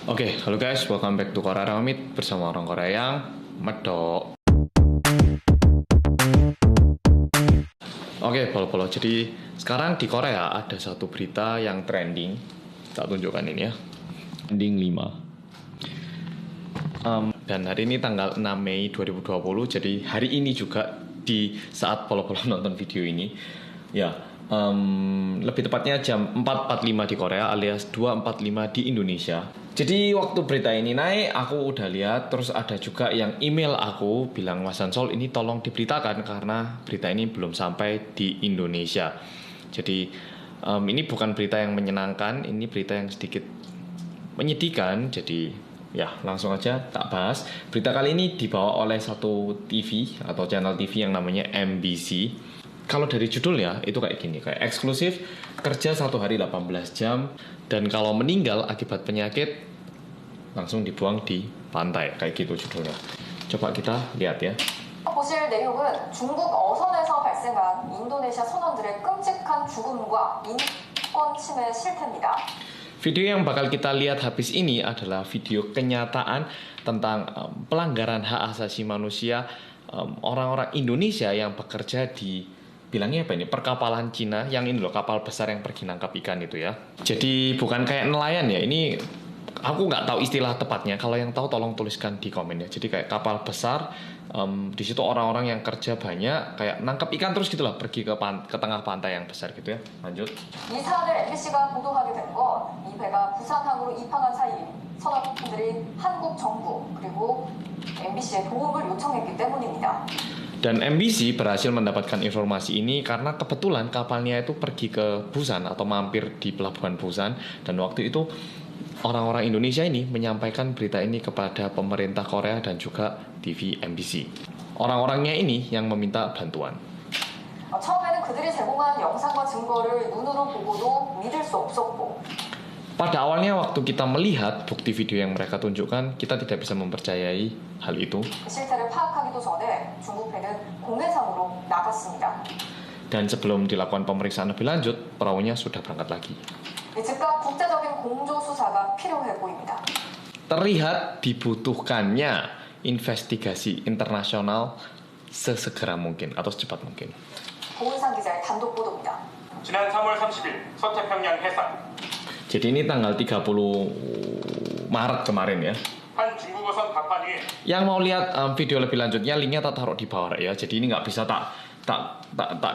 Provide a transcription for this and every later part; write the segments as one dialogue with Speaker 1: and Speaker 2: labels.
Speaker 1: Oke, halo guys, welcome back to Korea Ramit bersama orang Korea yang medok. Oke, polo-polo. Jadi sekarang di Korea ada satu berita yang trending. Tak tunjukkan ini ya. Trending 5. Dan hari ini tanggal 6 Mei 2020. Jadi hari ini juga di saat polo-polo nonton video ini, ya. Lebih tepatnya jam 4.45 di Korea alias 2.45 di Indonesia. Jadi waktu berita ini naik, aku udah lihat, terus ada juga yang email aku bilang, Mas Ansol ini tolong diberitakan karena berita ini belum sampai di Indonesia. Jadi ini bukan berita yang menyenangkan, ini berita yang sedikit menyedihkan. Jadi ya langsung aja tak bahas. Berita kali ini dibawa oleh satu TV atau channel TV yang namanya MBC. Kalau dari judulnya itu kayak gini, kayak eksklusif, kerja 1 hari 18 jam, dan kalau meninggal akibat penyakit langsung dibuang di pantai, kayak gitu judulnya. Coba kita lihat ya.
Speaker 2: 보실 내용은 중국 어선에서 발생한 인도네시아 선원들의 끔찍한 죽음과 인권 침해 실태입니다.
Speaker 1: Video yang bakal kita lihat habis ini adalah video kenyataan tentang pelanggaran hak asasi manusia orang-orang Indonesia yang bekerja di, bilangnya apa ini, perkapalan Cina yang ini loh, kapal besar yang pergi nangkap ikan itu ya. Jadi bukan kayak nelayan ya, ini aku nggak tahu istilah tepatnya. Kalau yang tahu tolong tuliskan di komen ya. Jadi kayak kapal besar, di situ orang-orang yang kerja banyak, kayak nangkap ikan terus gitulah, pergi ke tengah pantai yang besar gitu ya. Lanjut.
Speaker 2: 이 사안을 MBC가 보도하게 된 건 이 배가 부산항으로 입항한 사이 선원분들이 한국 정부 그리고 MBC에 도움을 요청했기 때문입니다.
Speaker 1: Dan MBC berhasil mendapatkan informasi ini karena kebetulan kapalnya itu pergi ke Busan atau mampir di pelabuhan Busan, dan waktu itu orang-orang Indonesia ini menyampaikan berita ini kepada pemerintah Korea dan juga TV MBC. Orang-orangnya ini yang meminta bantuan.
Speaker 2: 처음에는 그들이 제공한 영상과 증거를 눈으로 보고도 믿을 수 없었고
Speaker 1: Pada awalnya waktu kita melihat bukti video yang mereka tunjukkan, kita tidak bisa mempercayai hal itu.
Speaker 2: 실태를 파악하기도 전에 중국 배는 공해상으로 나갔습니다.
Speaker 1: Dan sebelum dilakukan pemeriksaan lebih lanjut, perahunya sudah berangkat lagi.
Speaker 2: 즉각 국제적인 공조 수사가 필요해 보입니다.
Speaker 1: Terlihat dibutuhkannya investigasi internasional sesegera mungkin atau secepat mungkin.
Speaker 2: 고은상 기자의 단독 보도입니다.
Speaker 3: 지난 3월 30일 서태평양 해상
Speaker 1: Jadi ini tanggal 30 Maret kemarin ya.
Speaker 3: 한 중국어선 갑판 위에
Speaker 1: Yang mau lihat video lebih lanjutnya, linknya tak taruh di bawah ya. Jadi ini nggak bisa tak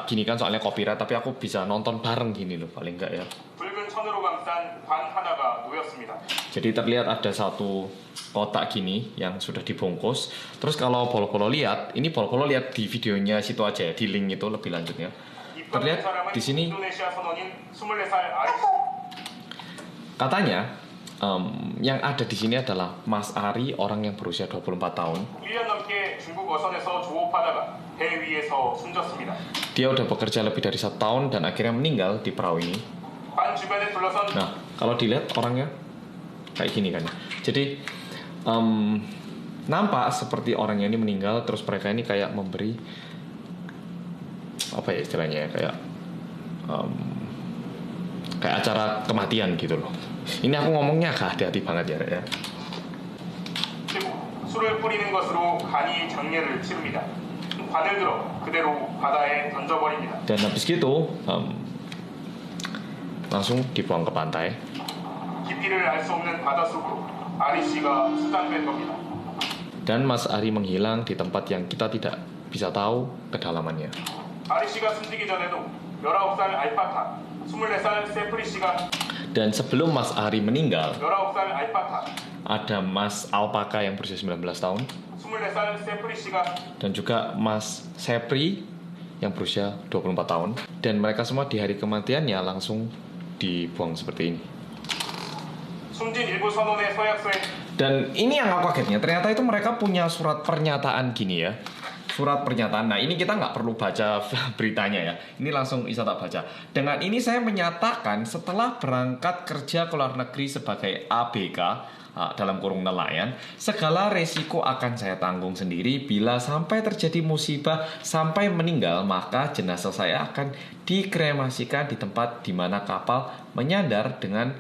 Speaker 1: gini kan soalnya copyright, tapi aku bisa nonton bareng gini loh paling nggak ya.
Speaker 3: 붉은 천으로 감싼 관 하나가 놓였습니다.
Speaker 1: Jadi terlihat ada satu kotak gini yang sudah dibungkus. Terus kalau polo-polo lihat, ini polo-polo lihat di videonya situ aja ya, di link itu lebih lanjutnya.
Speaker 3: 입건된
Speaker 1: terlihat
Speaker 3: 사람은
Speaker 1: di sini
Speaker 3: 인도네시아 선원인 24살 아리스.
Speaker 1: katanya yang ada di sini adalah Mas Ari, orang yang berusia 24 tahun.
Speaker 3: 1년 넘게 중국 어선에서 조업하다가 배 위에서 숨졌습니다.
Speaker 1: Dia udah bekerja lebih dari 1 tahun dan akhirnya meninggal di perahu ini.
Speaker 3: 관 주변에 둘러선
Speaker 1: Nah, kalau dilihat orangnya kayak gini kan. Jadi nampak seperti orangnya ini meninggal, terus mereka ini kayak memberi apa ya istilahnya ya, kayak acara kematian gitu loh. Ini aku ngomongnya agak hati-hati banget ya.
Speaker 3: 그리고 술을 뿌리는 것으로 간이 장례를 치릅니다. 관을 들어 그대로 바다에 던져버립니다.
Speaker 1: Dan habis gitu langsung dibuang ke pantai.
Speaker 3: 깊이를 알 수 없는 바다 속으로 아리 씨가 수장된 겁니다.
Speaker 1: Dan Mas Ari menghilang di tempat yang kita tidak bisa tahu kedalamannya.
Speaker 3: 아리 씨가 숨지기 전에도 19살 알파카, 24살 세프리 씨가
Speaker 1: Dan sebelum Mas Ari meninggal,
Speaker 3: 19살 알파카,
Speaker 1: ada Mas Alpaka yang berusia 19 tahun
Speaker 3: 24살 세프리 씨가
Speaker 1: dan juga Mas Sepri yang berusia 24 tahun, dan mereka semua di hari kematiannya langsung dibuang seperti ini.
Speaker 3: 숨진 일부 선원의 서약서에
Speaker 1: Dan ini yang aku kagetnya, ternyata itu mereka punya surat pernyataan gini ya. Surat pernyataan. Nah ini kita nggak perlu baca beritanya ya. Ini langsung bisa tak baca. Dengan ini saya menyatakan setelah berangkat kerja ke luar negeri sebagai ABK dalam kurung nelayan, segala resiko akan saya tanggung sendiri. Bila sampai terjadi musibah sampai meninggal, maka jenazah saya akan dikremasikan di tempat di mana kapal menyandar dengan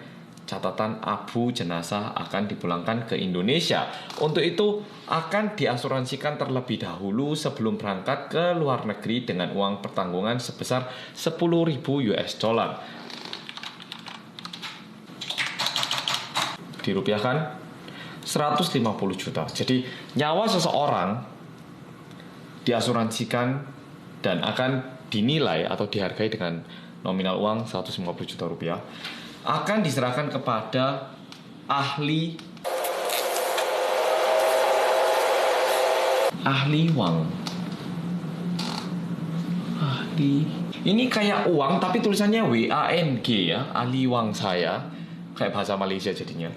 Speaker 1: catatan abu jenazah akan dipulangkan ke Indonesia. Untuk itu akan diasuransikan terlebih dahulu sebelum berangkat ke luar negeri dengan uang pertanggungan sebesar 10.000 US dollar. Dirupiahkan 150 juta. Jadi nyawa seseorang diasuransikan dan akan dinilai atau dihargai dengan nominal uang 150 juta rupiah, akan diserahkan kepada ahli uang. Ini kayak uang tapi tulisannya WANG ya, ahli uang saya, kayak bahasa Malaysia jadinya.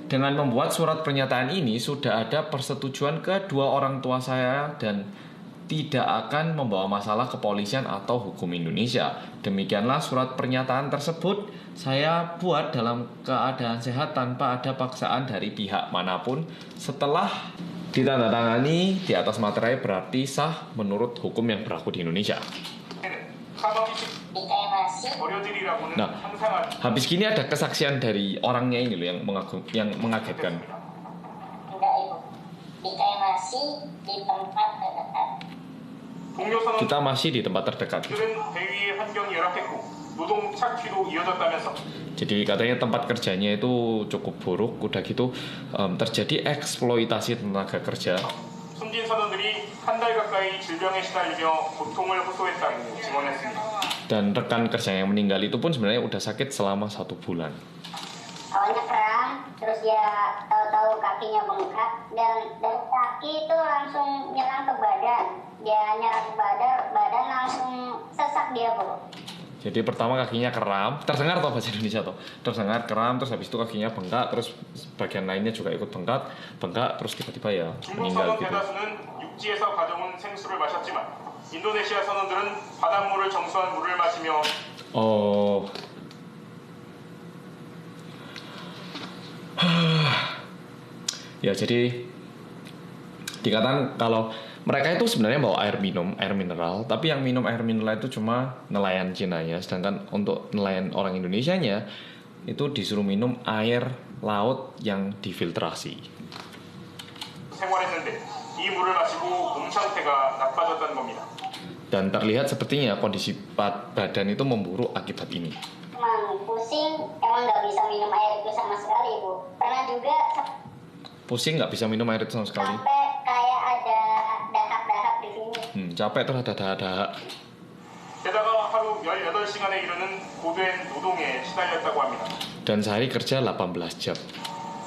Speaker 1: Dengan membuat surat pernyataan ini sudah ada persetujuan kedua orang tua saya dan tidak akan membawa masalah kepolisian atau hukum Indonesia. Demikianlah surat pernyataan tersebut saya buat dalam keadaan sehat tanpa ada paksaan dari pihak manapun. Setelah ditandatangani di atas materai berarti sah menurut hukum yang berlaku di Indonesia. Nah, habis gini ada kesaksian dari orangnya ini loh yang mengagetkan.
Speaker 4: Enggak, Ibu. Dikremasi di tempat terdekat.
Speaker 1: Kita masih di tempat terdekat. Jadi katanya tempat kerjanya itu cukup buruk. Udah gitu terjadi eksploitasi tenaga kerja. Dan rekan kerja yang meninggal itu pun sebenarnya udah sakit selama 1 bulan.
Speaker 4: Awalnya kram, terus dia tahu-tahu kakinya bengkak, dan dari kaki itu langsung nyerang ke badan. Dia nyerang ke badan langsung sesak dia, Bu.
Speaker 1: Jadi pertama kakinya kram, terdengar toh bahasa Indonesia toh, terdengar kram, terus habis itu kakinya bengkak, terus bagian lainnya juga ikut bengkak, terus tiba-tiba ya meninggal gitu.
Speaker 3: 육지에서 가져온 생수를 마셨지만 인도네시아 선원들은 바닷물을 정수한 물을 마시며
Speaker 1: ya jadi dikatakan kalau mereka itu sebenarnya bawa air mineral, tapi yang minum air mineral itu cuma nelayan Cina ya, sedangkan untuk nelayan orang Indonesianya itu disuruh minum air laut yang difiltrasi.
Speaker 3: 이 물을 마시고 몸 상태가 나빠졌다는 겁니다.
Speaker 1: Dan terlihat sepertinya kondisi badan itu memburuk akibat ini.
Speaker 4: Emang pusing, emang nggak bisa minum air itu sama sekali, Bu. Pernah juga
Speaker 1: pusing nggak bisa minum air itu sama sekali.
Speaker 4: Sampai kayak ada dahak-dahak di sini.
Speaker 1: Capek terus ada dahak-dahak.
Speaker 3: 게다가 하루 18시간에 이르는 고된 노동에 시달렸다고 합니다.
Speaker 1: Dan sehari kerja 18 jam.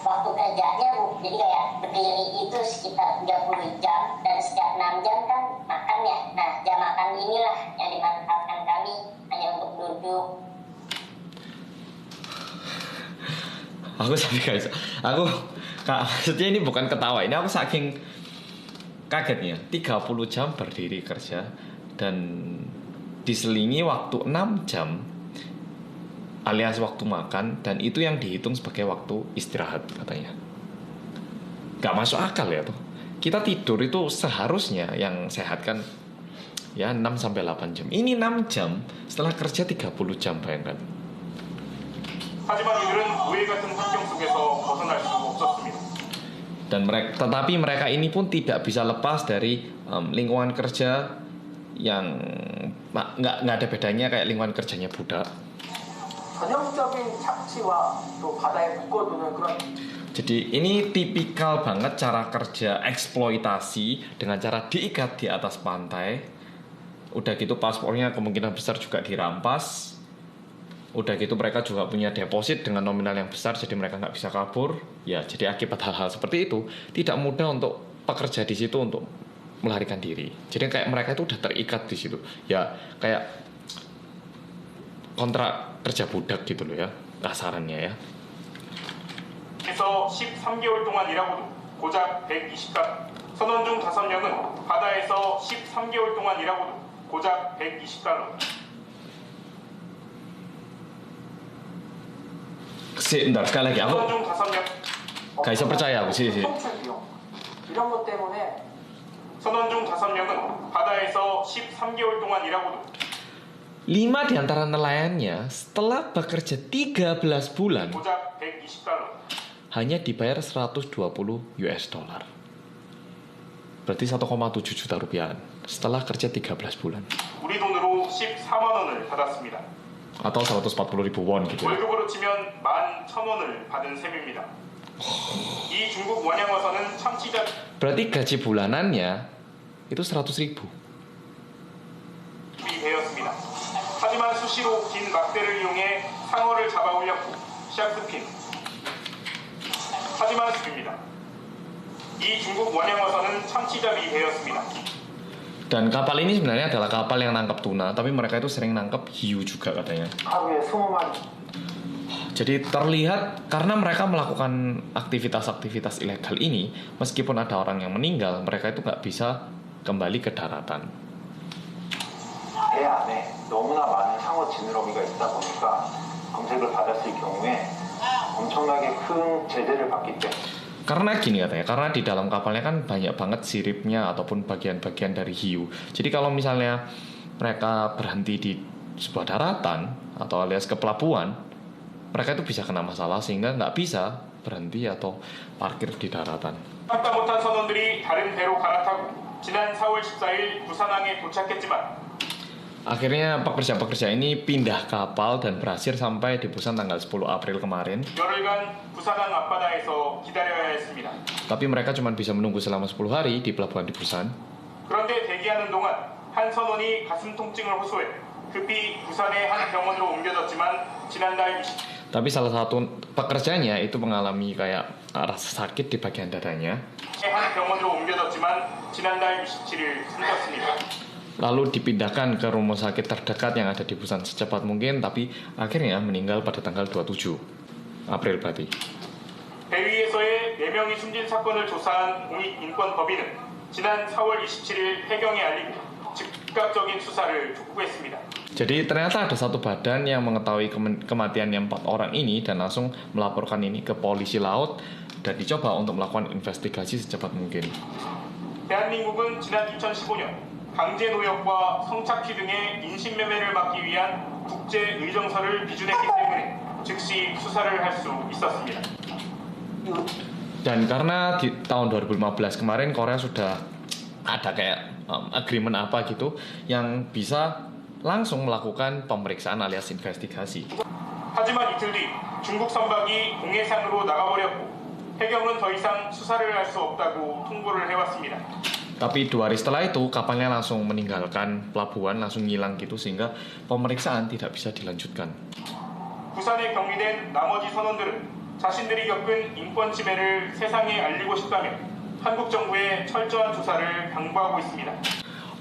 Speaker 4: Waktu kerjanya, Bu, jadi kayak berdiri itu sekitar 30 jam dan setiap 6 jam kan makan ya. Nah, jam makan inilah yang dimanfaatkan kami hanya untuk duduk.
Speaker 1: Aku sampai guys, maksudnya ini bukan ketawa, ini aku saking kagetnya. 30 jam berdiri kerja dan diselingi waktu 6 jam alias waktu makan, dan itu yang dihitung sebagai waktu istirahat katanya. Gak masuk akal ya tuh. Kita tidur itu seharusnya yang sehat kan ya 6-8 jam. Ini 6 jam setelah kerja 30 jam, bayangkan. Dan tetapi mereka ini pun tidak bisa lepas dari lingkungan kerja yang nggak ada bedanya kayak lingkungan kerjanya budak. Jadi ini tipikal banget cara kerja eksploitasi dengan cara diikat di atas pantai. Udah gitu paspornya kemungkinan besar juga dirampas. Udah gitu mereka juga punya deposit dengan nominal yang besar, jadi mereka nggak bisa kabur. Ya, jadi akibat hal-hal seperti itu tidak mudah untuk pekerja di situ untuk melarikan diri. Jadi kayak mereka itu udah terikat di situ. Ya kayak kontrak kerja budak gitu loh ya, kasarannya ya.
Speaker 3: 그래서 13개월 동안 일하고도 고작 120달러. 선원 중 5명은 바다에서 13개월 동안 일하고도 고작 120달러.
Speaker 1: Bentar, sekali lagi aku gak bisa percaya aku sih.
Speaker 2: 이런 것 때문에
Speaker 3: 선원 중 5명은 바다에서 13개월 동안 일하고도
Speaker 1: 5 di antara nelayannya setelah bekerja 13 bulan
Speaker 3: 고작 $120.
Speaker 1: hanya dibayar 120 US dollar. Berarti 1,7 juta rupiah setelah kerja 13 bulan.
Speaker 3: 우리 돈으로 14만 원을 받았습니다.
Speaker 1: Atau 140 ribu won gitu ya.
Speaker 3: 월급으로 치면 11,000원을 받은 셈입니다. 이 중국 원양어선은 참치자
Speaker 1: Berarti gaji bulanannya itu 100 ribu.
Speaker 3: 되었습니다. 하지만 수시로 긴 막대를 이용해 상어를 잡아 올렸고 샥스핀. 하지만 습입니다. 이 중국 원양어선은 참치잡이 되었습니다.
Speaker 1: Dan kapal ini sebenarnya adalah kapal yang nangkap tuna, tapi mereka itu sering nangkap hiu juga katanya.
Speaker 5: 하루에 20마리.
Speaker 1: Jadi terlihat karena mereka melakukan aktivitas-aktivitas ilegal ini, meskipun ada orang yang meninggal, mereka itu nggak bisa kembali ke daratan.
Speaker 5: 배 안에 너무나 많은 상어 지느러미가 있다 보니까 검색을 받았을 경우에 엄청나게 큰 제재를 받기 때문에
Speaker 1: Karena gini katanya, karena di dalam kapalnya kan banyak banget siripnya ataupun bagian-bagian dari hiu. Jadi kalau misalnya mereka berhenti di sebuah daratan atau alias ke pelabuhan, mereka itu bisa kena masalah sehingga nggak bisa berhenti atau parkir di daratan.
Speaker 3: 참다 못한 선원들이 다른 배로 갈아타고 지난 4월 14일 부산항에 도착했지만
Speaker 1: Akhirnya pekerja-pekerja ini pindah kapal dan berhasil sampai di Busan tanggal 10 April kemarin.
Speaker 3: 열흘간 부산항 앞바다에서 기다려야 했습니다.
Speaker 1: Tapi mereka cuma bisa menunggu selama 10 hari di pelabuhan di Busan.
Speaker 3: 그런데 대기하는 동안 한 선원이 가슴 통증을 호소해 급히 부산의 한 병원으로 옮겨졌지만 지난달 20...
Speaker 1: Tapi salah satu pekerjanya itu mengalami kayak rasa sakit di bagian dadanya.
Speaker 3: 한 병원으로 옮겨졌지만 지난달 27일 숨졌습니다.
Speaker 1: Lalu dipindahkan ke rumah sakit terdekat yang ada di Busan secepat mungkin, tapi akhirnya meninggal pada tanggal 27 April berarti.
Speaker 3: 배 위에서의 4명이 숨진 사건을 조사한 공익인권법인은 지난 4월 27일 해경에 알리고 즉각적인 수사를 촉구했습니다.
Speaker 1: Jadi ternyata ada satu badan yang mengetahui kematiannya 4 orang ini dan langsung melaporkan ini ke polisi laut dan dicoba untuk melakukan investigasi secepat mungkin.
Speaker 3: 대한민국은 지난 2015년 강제 노역과 성착취 등의 인신매매를 막기 위한 국제 의정서를 비준했기 때문에 즉시 수사를 할 수 있었습니다.
Speaker 1: Dan karena di tahun 2015 kemarin Korea sudah ada kayak agreement apa gitu yang bisa langsung melakukan pemeriksaan alias investigasi.
Speaker 3: 하지만 이틀 뒤 중국 선박이 공해상으로 나가버렸고 해경은 더 이상 수사를 할 수 없다고 통보를 해왔습니다.
Speaker 1: Tapi 2 hari setelah itu kapalnya langsung meninggalkan pelabuhan, langsung hilang gitu sehingga pemeriksaan tidak bisa dilanjutkan.
Speaker 3: 부산에 격리된 나머지 선원들은 자신들이 겪은 인권 침해를 세상에 알리고 싶다며 한국 정부의 철저한 조사를 당부하고 있습니다.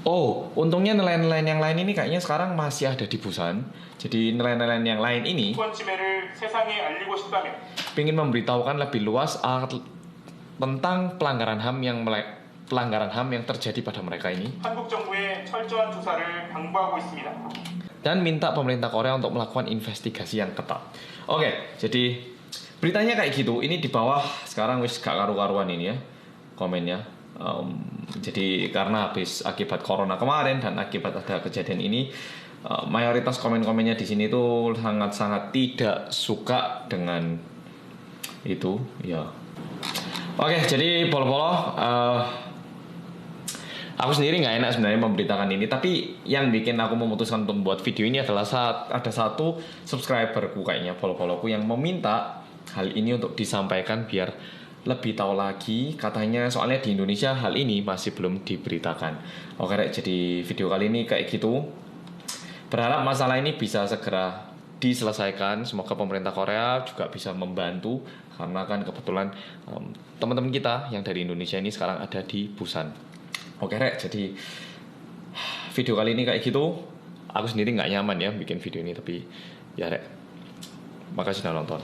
Speaker 1: Oh, untungnya nelayan-nelayan yang lain ini kayaknya sekarang masih ada di Busan. Jadi nelayan-nelayan yang lain ini
Speaker 3: 인권 침해를 세상에 알리고 싶다며
Speaker 1: ingin memberitahukan lebih luas tentang pelanggaran HAM yang terjadi pada mereka ini.
Speaker 3: 한국 정부의 철저한 조사를 당부하고 있습니다.
Speaker 1: Dan minta pemerintah Korea untuk melakukan investigasi yang ketat. Oke, jadi beritanya kayak gitu. Ini di bawah sekarang wis gak karu-karuan ini ya komennya. Jadi karena habis akibat corona kemarin dan akibat ada kejadian ini, mayoritas komen-komennya di sini tuh sangat-sangat tidak suka dengan itu. Ya. Oke, jadi polo-polo. Aku sendiri nggak enak sebenarnya memberitakan ini, tapi yang bikin aku memutuskan untuk membuat video ini adalah ada satu subscriberku kayaknya follow-followku yang meminta hal ini untuk disampaikan biar lebih tahu lagi. Katanya soalnya di Indonesia hal ini masih belum diberitakan. Oke, jadi video kali ini kayak gitu. Berharap masalah ini bisa segera diselesaikan. Semoga pemerintah Korea juga bisa membantu karena kan kebetulan teman-teman kita yang dari Indonesia ini sekarang ada di Busan. Oke Rek, jadi video kali ini kayak gitu. Aku sendiri nggak nyaman ya bikin video ini, tapi ya Rek, makasih sudah nonton.